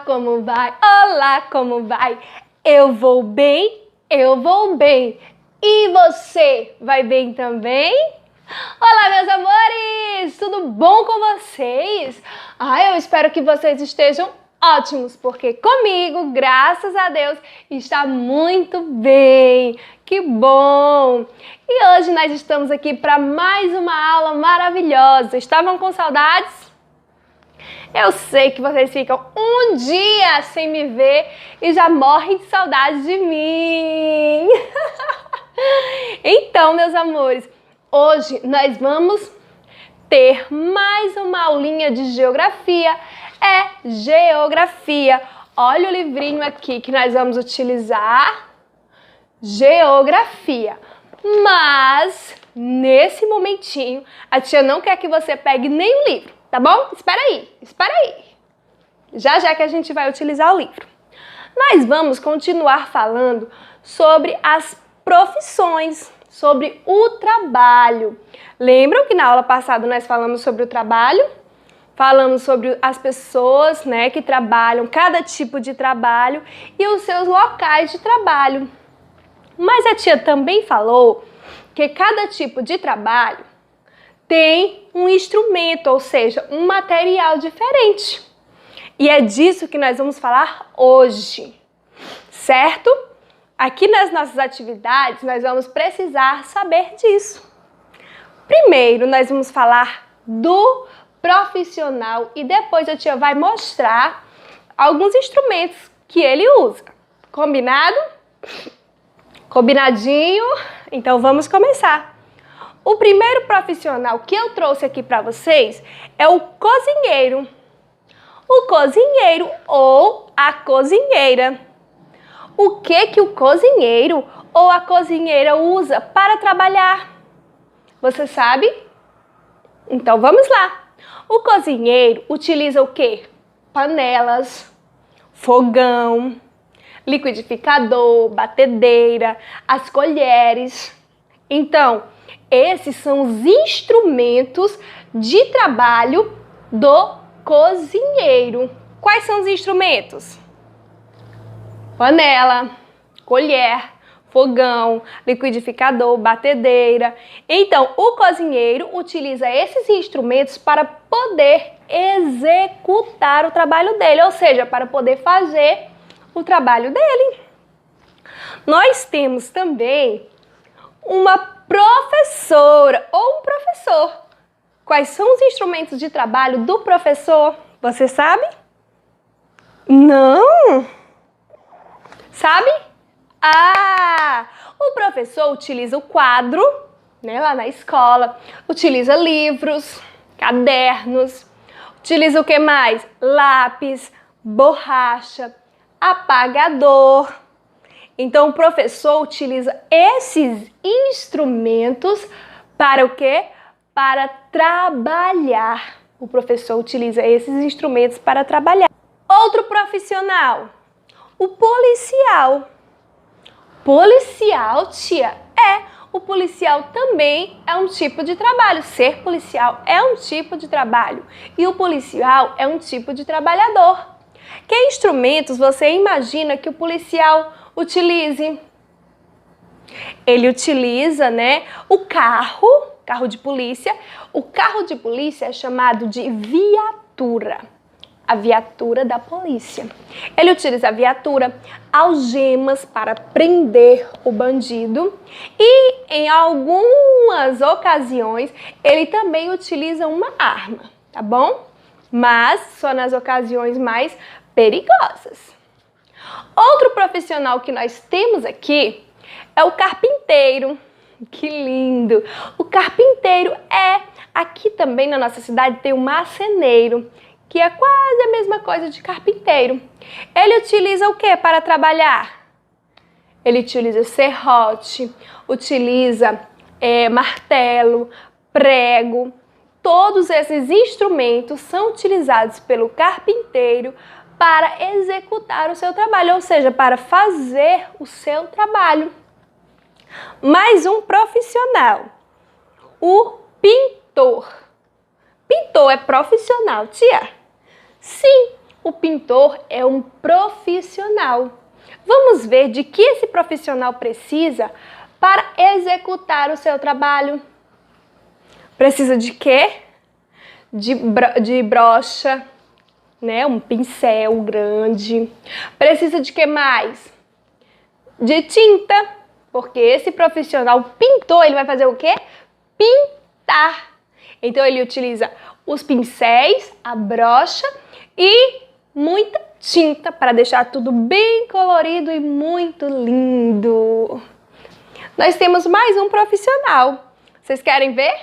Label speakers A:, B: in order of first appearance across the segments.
A: como vai? Olá, como vai? Eu vou bem, eu vou bem. E você vai bem também? Olá, meus amores! Tudo bom com vocês? Eu espero que vocês estejam ótimos, porque comigo, graças a Deus, está muito bem. Que bom! E hoje nós estamos aqui para mais uma aula maravilhosa. Estavam com saudades? Eu sei que vocês ficam um dia sem me ver e já morrem de saudade de mim. Então, meus amores, hoje nós vamos ter mais uma aulinha de geografia. Geografia. Olha o livrinho aqui que nós vamos utilizar. Geografia. Mas, nesse momentinho, a tia não quer que você pegue nenhum livro, tá bom? Espera aí. Já que a gente vai utilizar o livro. Nós vamos continuar falando sobre as profissões, sobre o trabalho. Lembram que na aula passada nós falamos sobre o trabalho? Falamos sobre as pessoas, né, que trabalham, cada tipo de trabalho e os seus locais de trabalho. Mas a tia também falou que cada tipo de trabalho tem um instrumento, ou seja, um material diferente. E é disso que nós vamos falar hoje, certo? Aqui nas nossas atividades, nós vamos precisar saber disso. Primeiro, nós vamos falar do profissional e depois a tia vai mostrar alguns instrumentos que ele usa. Combinado? Combinadinho? Então vamos começar. O primeiro profissional que eu trouxe aqui para vocês é o cozinheiro. O cozinheiro ou a cozinheira. O que o cozinheiro ou a cozinheira usa para trabalhar? Você sabe? Então vamos lá. O cozinheiro utiliza o quê? Panelas, fogão, liquidificador, batedeira, as colheres. Então, esses são os instrumentos de trabalho do cozinheiro. Quais são os instrumentos? Panela, colher, fogão, liquidificador, batedeira. Então, o cozinheiro utiliza esses instrumentos para poder executar o trabalho dele, ou seja, para poder fazer o trabalho dele. Nós temos também uma professora ou um professor. Quais são os instrumentos de trabalho do professor? Você sabe? Não? Sabe? O professor utiliza o quadro, né, lá na escola, utiliza livros, cadernos, utiliza o que mais? Lápis, borracha, apagador. Então, o professor utiliza esses instrumentos para o quê? Para trabalhar. O professor utiliza esses instrumentos para trabalhar. Outro profissional, o policial. Policial, tia? O policial também é um tipo de trabalho. Ser policial é um tipo de trabalho. E o policial é um tipo de trabalhador. Que instrumentos você imagina que o policial utilize? Ele utiliza, né, o carro de polícia. O carro de polícia é chamado de viatura. A viatura da polícia. Ele utiliza a viatura, algemas para prender o bandido e, em algumas ocasiões, ele também utiliza uma arma, tá bom? Mas só nas ocasiões mais perigosas. Outro profissional que nós temos aqui é o carpinteiro. Que lindo! O carpinteiro aqui também na nossa cidade tem um marceneiro, que é quase a mesma coisa de carpinteiro. Ele utiliza o que para trabalhar? Ele utiliza serrote, utiliza martelo, prego. Todos esses instrumentos são utilizados pelo carpinteiro para executar o seu trabalho, ou seja, para fazer o seu trabalho. Mais um profissional, o pintor. Pintor é profissional, tia? Sim, o o pintor é um profissional. Vamos ver de que esse profissional precisa para executar o seu trabalho. Precisa de quê? De brocha, né? Um pincel grande. Precisa de que mais? De tinta, porque esse profissional pintor, ele vai fazer o quê? Pintar. Então ele utiliza os pincéis, a brocha e muita tinta para deixar tudo bem colorido e muito lindo. Nós temos mais um profissional. Vocês querem ver?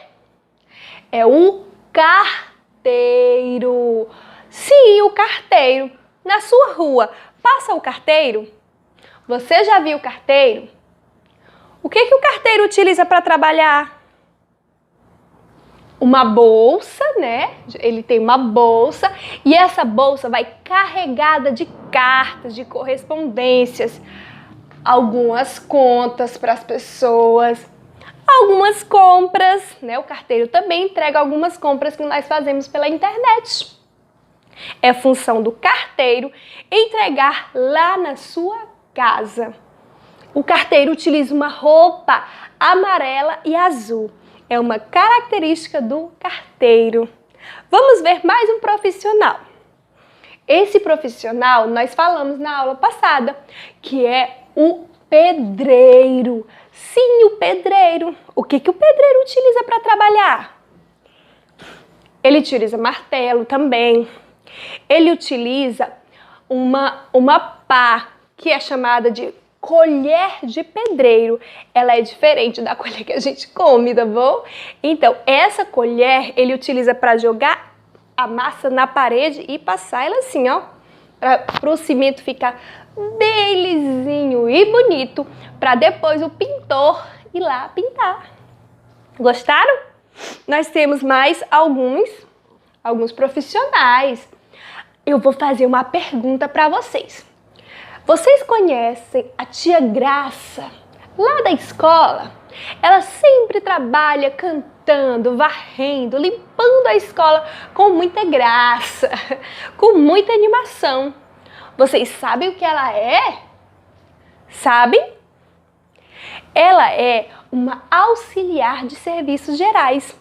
A: É o carteiro. Sim, o carteiro. Na sua rua, passa o carteiro? Você já viu o carteiro? O que o carteiro utiliza para trabalhar? Uma bolsa, né? Ele tem uma bolsa e essa bolsa vai carregada de cartas, de correspondências, algumas contas para as pessoas, algumas compras, né? O carteiro também entrega algumas compras que nós fazemos pela internet. É função do carteiro entregar lá na sua casa. O carteiro utiliza uma roupa amarela e azul. É uma característica do carteiro. Vamos ver mais um profissional. Esse profissional nós falamos na aula passada, que é o pedreiro. Sim, o pedreiro. O que o pedreiro utiliza para trabalhar? Ele utiliza martelo também. Ele utiliza uma pá, que é chamada de colher de pedreiro. Ela é diferente da colher que a gente come, tá bom? Então, essa colher ele utiliza para jogar a massa na parede e passar ela assim, ó, para o cimento ficar bem lisinho e bonito, para depois o pintor ir lá pintar. Gostaram? Nós temos mais alguns profissionais. Eu vou fazer uma pergunta para vocês. Vocês conhecem a tia Graça, lá da escola? Ela sempre trabalha cantando, varrendo, limpando a escola com muita graça, com muita animação. Vocês sabem o que ela é? Sabem? Ela é uma auxiliar de serviços gerais,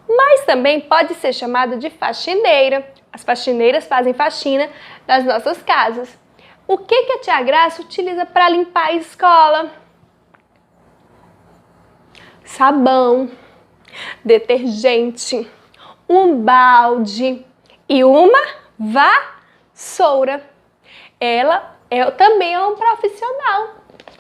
A: mas também pode ser chamada de faxineira. As faxineiras fazem faxina nas nossas casas. O que a tia Graça utiliza para limpar a escola? Sabão, detergente, um balde e uma vassoura. Ela também é um profissional.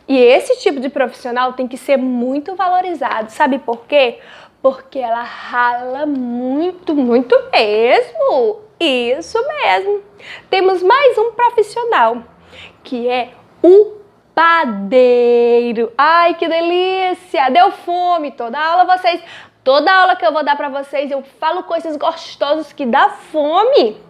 A: E esse tipo de profissional tem que ser muito valorizado. Sabe por quê? Porque ela rala muito, muito mesmo. Isso mesmo. Temos mais um profissional, que é o padeiro. Ai, que delícia! Deu fome. Toda aula que eu vou dar para vocês, eu falo coisas gostosas que dá fome.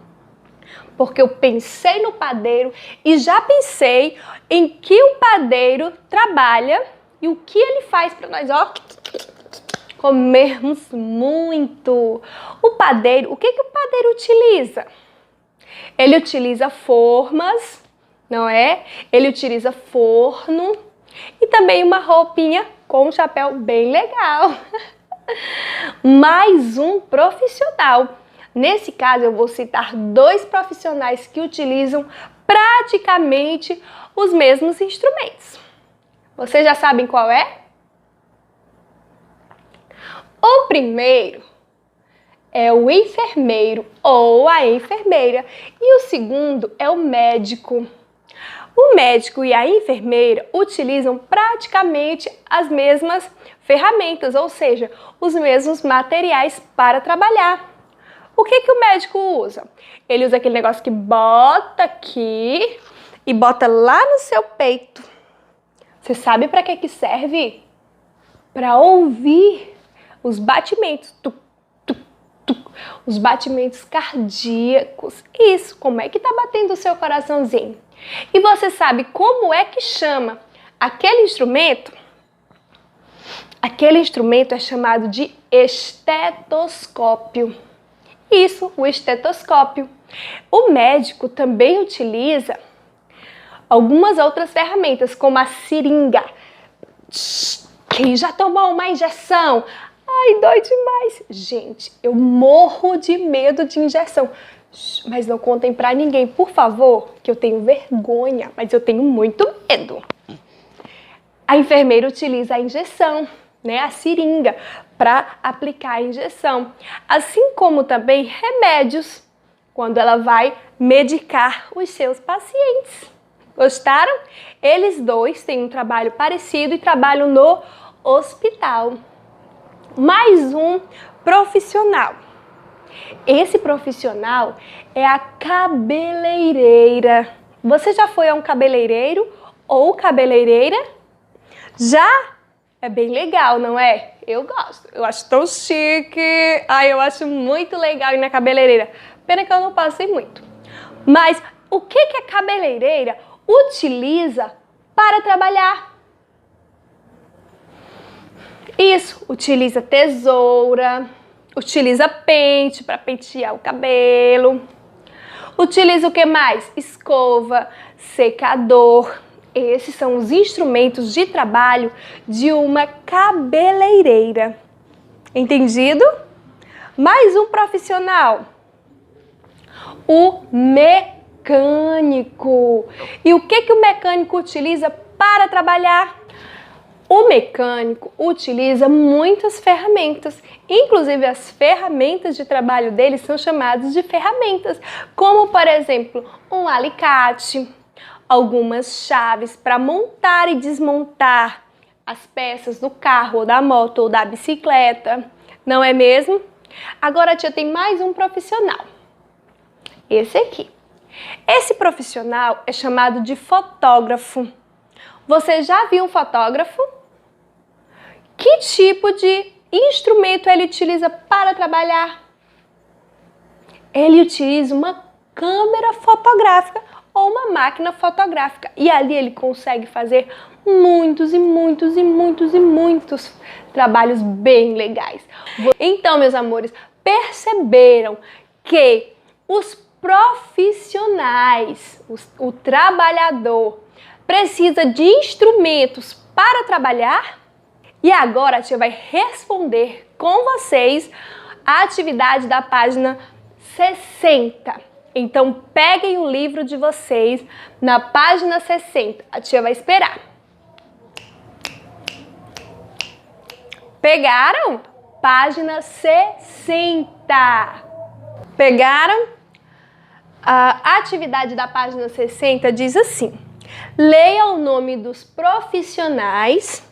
A: Porque eu pensei no padeiro e já pensei em que o padeiro trabalha e o que ele faz para nós, ó, comermos muito. O padeiro, o que o padeiro utiliza? Ele utiliza formas, não é? Ele utiliza forno e também uma roupinha com um chapéu bem legal. Mais um profissional. Nesse caso, eu vou citar dois profissionais que utilizam praticamente os mesmos instrumentos. Vocês já sabem qual é? O primeiro é o enfermeiro ou a enfermeira e o segundo é o médico. O médico e a enfermeira utilizam praticamente as mesmas ferramentas, ou seja, os mesmos materiais para trabalhar. O que o médico usa? Ele usa aquele negócio que bota aqui e bota lá no seu peito. Você sabe para que serve? Para ouvir os batimentos, os batimentos cardíacos. Isso, como é que tá batendo o seu coraçãozinho? E você sabe como é que chama aquele instrumento? Aquele instrumento é chamado de estetoscópio. Isso, o estetoscópio. O médico também utiliza algumas outras ferramentas, como a seringa. Quem já tomou uma injeção? Ai, dói demais. Gente, eu morro de medo de injeção. Mas não contem pra ninguém, por favor, que eu tenho vergonha, mas eu tenho muito medo. A enfermeira utiliza a injeção, né, a seringa, para aplicar a injeção. Assim como também remédios, quando ela vai medicar os seus pacientes. Gostaram? Eles dois têm um trabalho parecido e trabalham no hospital. Mais um profissional. Esse profissional é a cabeleireira. Você já foi a um cabeleireiro ou cabeleireira? Já? É bem legal, não é? Eu gosto. Eu acho tão chique. Ai, eu acho muito legal ir na cabeleireira. Pena que eu não passei muito. Mas o que a cabeleireira utiliza para trabalhar? Isso, utiliza tesoura, utiliza pente para pentear o cabelo. Utiliza o que mais? Escova, secador. Esses são os instrumentos de trabalho de uma cabeleireira. Entendido? Mais um profissional. O mecânico. E o que o mecânico utiliza para trabalhar? O mecânico utiliza muitas ferramentas, inclusive as ferramentas de trabalho dele são chamadas de ferramentas, como por exemplo, um alicate, algumas chaves para montar e desmontar as peças do carro, ou da moto, ou da bicicleta, não é mesmo? Agora a tia tem mais um profissional, esse aqui. Esse profissional é chamado de fotógrafo. Você já viu um fotógrafo? Que tipo de instrumento ele utiliza para trabalhar? Ele utiliza uma câmera fotográfica ou uma máquina fotográfica. E ali ele consegue fazer muitos trabalhos bem legais. Então, meus amores, perceberam que os profissionais, o trabalhador, precisa de instrumentos para trabalhar? E agora a tia vai responder com vocês a atividade da página 60. Então, peguem o livro de vocês na página 60. A tia vai esperar. Pegaram? Página 60. Pegaram? A atividade da página 60 diz assim: leia o nome dos profissionais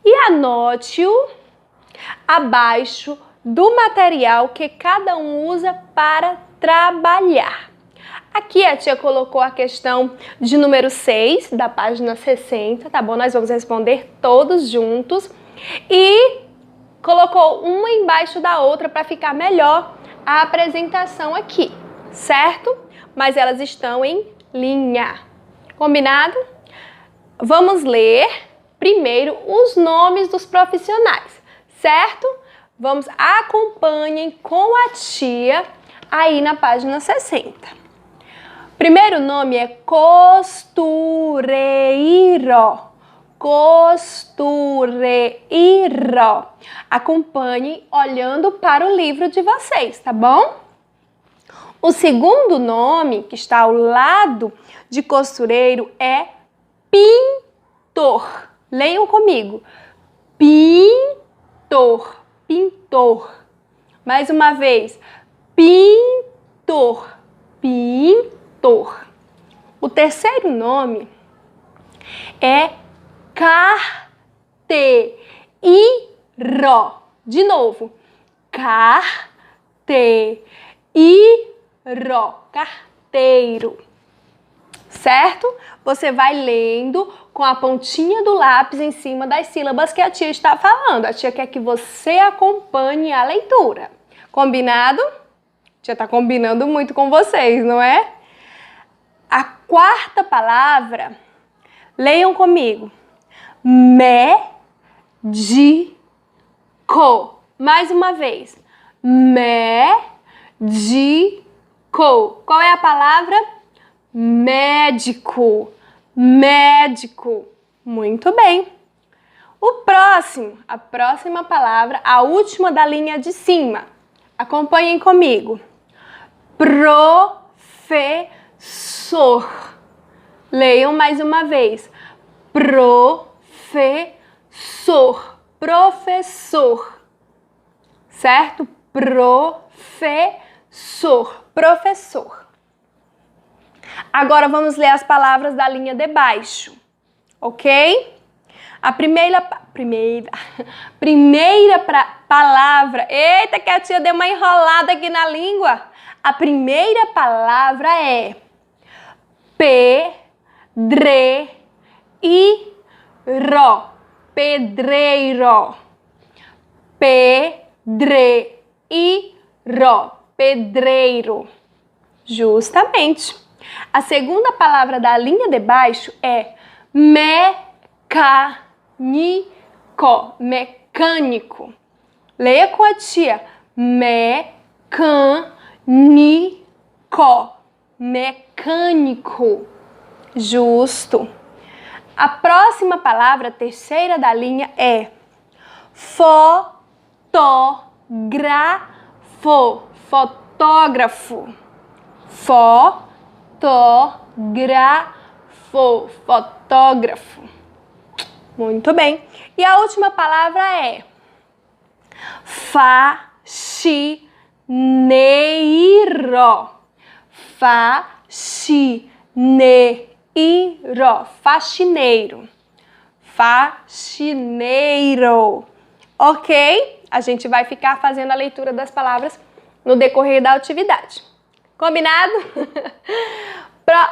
A: e anote-o abaixo do material que cada um usa para trabalhar. Aqui a tia colocou a questão de número 6 da página 60, tá bom? Nós vamos responder todos juntos e colocou uma embaixo da outra para ficar melhor a apresentação aqui, certo? Mas elas estão em linha. Combinado? Vamos ler primeiro os nomes dos profissionais, certo? Acompanhem com a tia aí na página 60. Primeiro nome é costureiro. Costureiro. Acompanhem olhando para o livro de vocês, tá bom? O segundo nome, que está ao lado de costureiro, é pintor. Leiam comigo. Pintor. Pintor. Mais uma vez. Pintor. Pintor. O terceiro nome é carteiro. De novo. Carteiro. Carteiro. Certo? Você vai lendo com a pontinha do lápis em cima das sílabas que a tia está falando. A tia quer que você acompanhe a leitura. Combinado? A tia está combinando muito com vocês, não é? A quarta palavra, leiam comigo. Médico. Mais uma vez. Médico. Qual é a palavra? Médico. Médico. Muito bem. A próxima palavra, a última da linha de cima. Acompanhem comigo. Professor. Leiam mais uma vez. Professor. Professor. Certo? Professor. Professor. Agora vamos ler as palavras da linha de baixo. Ok? A primeira palavra... Eita, que a tia deu uma enrolada aqui na língua. A primeira palavra é pedreiro. Pedreiro. Pedreiro. Pedreiro. Justamente. A segunda palavra da linha de baixo é mecânico. Mecânico. Leia com a tia. Mecânico. Mecânico. Justo. A próxima palavra, a terceira da linha, é fotógrafo. Fotógrafo. Fotógrafo. Fotógrafo. Muito bem. E a última palavra é faxineiro. Faxineiro. Faxineiro. Faxineiro. Ok? A gente vai ficar fazendo a leitura das palavras no decorrer da atividade. Combinado?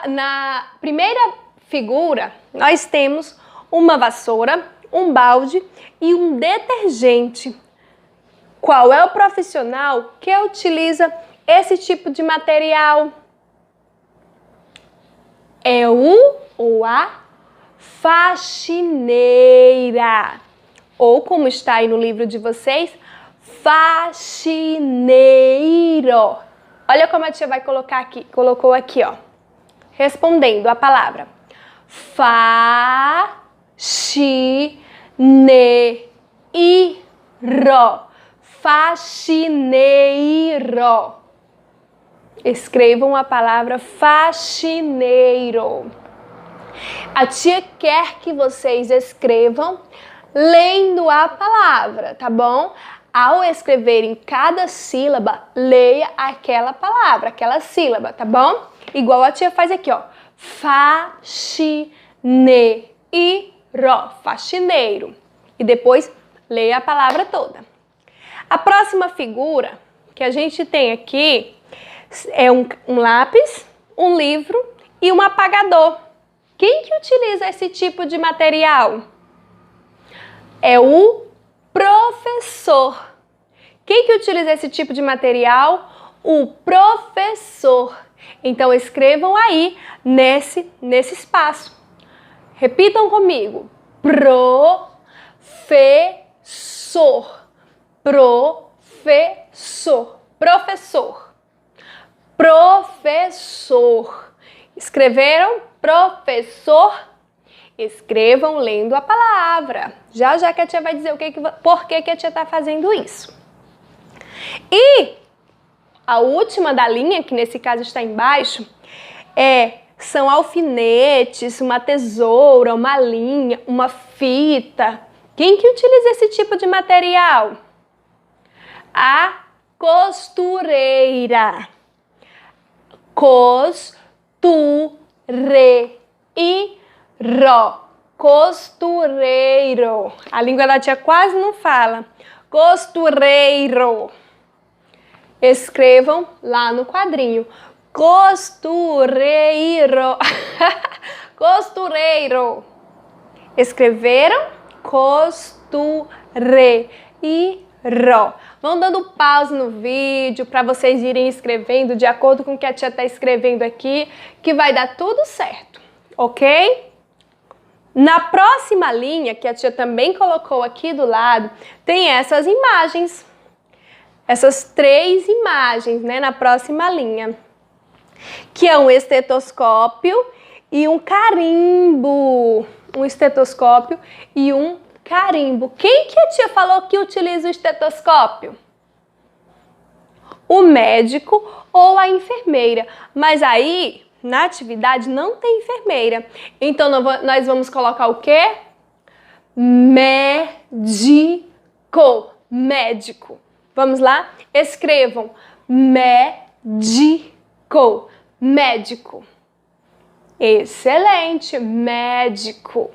A: Na primeira figura, nós temos uma vassoura, um balde e um detergente. Qual é o profissional que utiliza esse tipo de material? É o ou a faxineira. Ou, como está aí no livro de vocês, faxineiro. Olha como a tia vai colocar aqui, colocou aqui, ó. Respondendo a palavra faxineiro. Faxineiro. Escrevam a palavra faxineiro. A tia quer que vocês escrevam lendo a palavra, tá bom? Ao escreverem cada sílaba, leia aquela palavra, aquela sílaba, tá bom? Igual a tia faz aqui, ó. Faxineiro. Faxineiro. E depois leia a palavra toda. A próxima figura que a gente tem aqui é um lápis, um livro e um apagador. Quem que utiliza esse tipo de material? É o professor. Quem que utiliza esse tipo de material? O professor. Então, escrevam aí nesse espaço. Repitam comigo. Professor. Professor. Professor. Professor. Escreveram? Professor. Escrevam lendo a palavra. Já que a tia vai dizer por que a tia está fazendo isso. E a última da linha, que nesse caso está embaixo, são alfinetes, uma tesoura, uma linha, uma fita. Quem que utiliza esse tipo de material? A costureira. Costureiro. A língua da tia quase não fala. Costureiro. Escrevam lá no quadrinho. Costureiro. Costureiro. Escreveram? Costureiro. Vão dando pause no vídeo para vocês irem escrevendo de acordo com o que a tia está escrevendo aqui, que vai dar tudo certo, ok? Na próxima linha, que a tia também colocou aqui do lado, tem essas imagens. Essas 3 imagens, né, na próxima linha. que é um estetoscópio e um carimbo. Um estetoscópio e um carimbo. Quem que a tia falou que utiliza o estetoscópio? O médico ou a enfermeira. Mas aí, na atividade, não tem enfermeira. Então, nós vamos colocar o quê? Médico. Médico. Vamos lá? Escrevam. Médico. Médico. Excelente. Médico.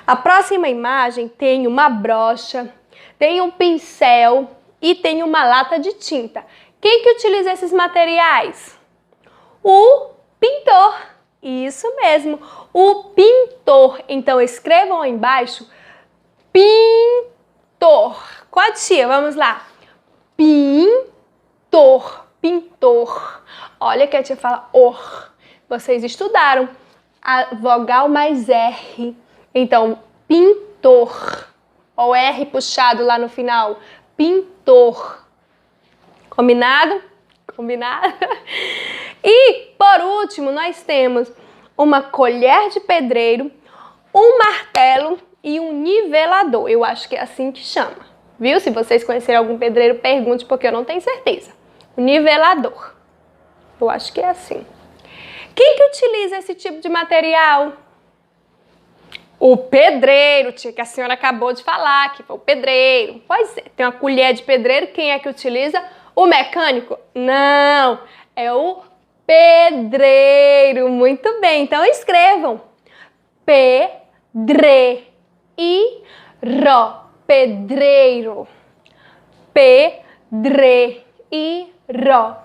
A: A próxima imagem tem uma brocha, tem um pincel e tem uma lata de tinta. Quem que utiliza esses materiais? O pintor. Isso mesmo, o pintor. Então, escrevam aí embaixo, pintor. Com a tia, vamos lá. Pintor, pintor. Olha que a tia fala or. Vocês estudaram a vogal mais R. Então, pintor. Ou R puxado lá no final. Pintor. Combinado? Combinado? E, por último, nós temos uma colher de pedreiro, um martelo e um nivelador. Eu acho que é assim que chama. Viu? Se vocês conhecerem algum pedreiro, pergunte, porque eu não tenho certeza. O nivelador. Eu acho que é assim. Quem que utiliza esse tipo de material? O pedreiro, tia, que a senhora acabou de falar, que foi o pedreiro. Pois é, tem uma colher de pedreiro, quem é que utiliza? O mecânico? Não, é o pedreiro. Muito bem, então escrevam. Pedreiro. Pedreiro. Pedreiro.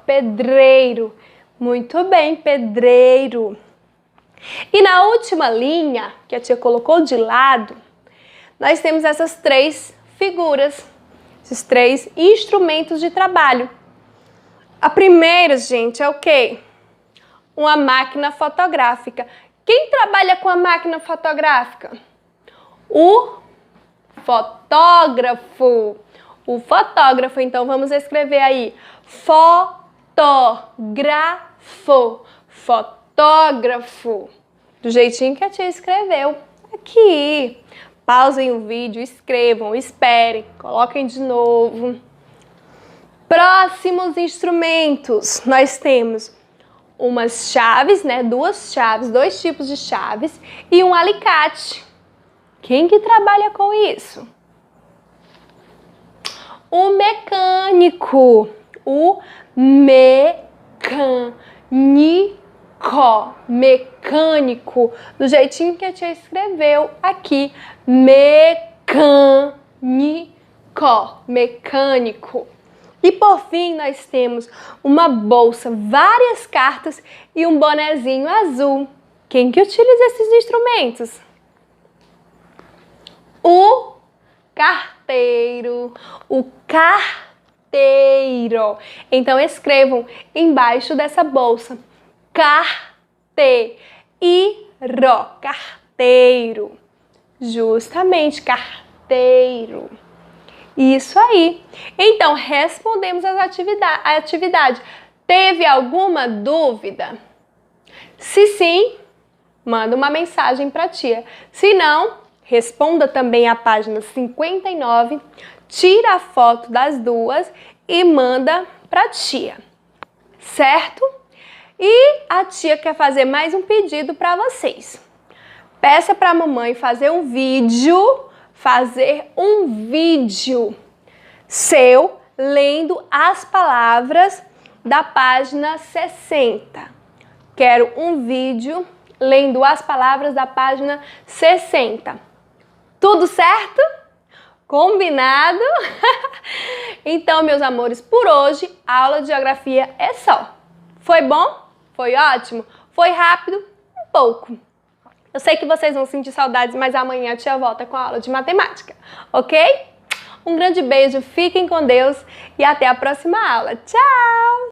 A: Pedreiro. Muito bem, pedreiro. E na última linha, que a tia colocou de lado, nós temos essas três figuras, esses três instrumentos de trabalho. A primeira, gente, é o quê? Uma máquina fotográfica. Quem trabalha com a máquina fotográfica? O fotógrafo. O fotógrafo, então vamos escrever aí. Fotógrafo. Fotógrafo. Do jeitinho que a tia escreveu. Aqui. Pausem o vídeo, escrevam, esperem, coloquem de novo. Próximos instrumentos. Nós temos umas chaves, né? Duas chaves, dois tipos de chaves e um alicate. Quem que trabalha com isso? O mecânico. O mecânico. Mecânico, do jeitinho que a tia escreveu aqui. Mecânico. Mecânico. E por fim, nós temos uma bolsa, várias cartas e um bonezinho azul. Quem que utiliza esses instrumentos? O carteiro. O carteiro. Então, escrevam embaixo dessa bolsa. Carteiro. Carteiro. Justamente, carteiro. Isso aí. Então, respondemos a atividade. Teve alguma dúvida? Se sim, manda uma mensagem para a tia. Se não, responda também a página 59, tira a foto das duas e manda para a tia. Certo? E a tia quer fazer mais um pedido para vocês. Peça para a mamãe fazer um vídeo seu lendo as palavras da página 60. Quero um vídeo lendo as palavras da página 60. Tudo certo? Combinado? Então, meus amores, por hoje a aula de geografia é só. Foi bom? Foi ótimo? Foi rápido? Um pouco. Eu sei que vocês vão sentir saudades, mas amanhã a tia volta com a aula de matemática, ok? Um grande beijo, fiquem com Deus e até a próxima aula. Tchau!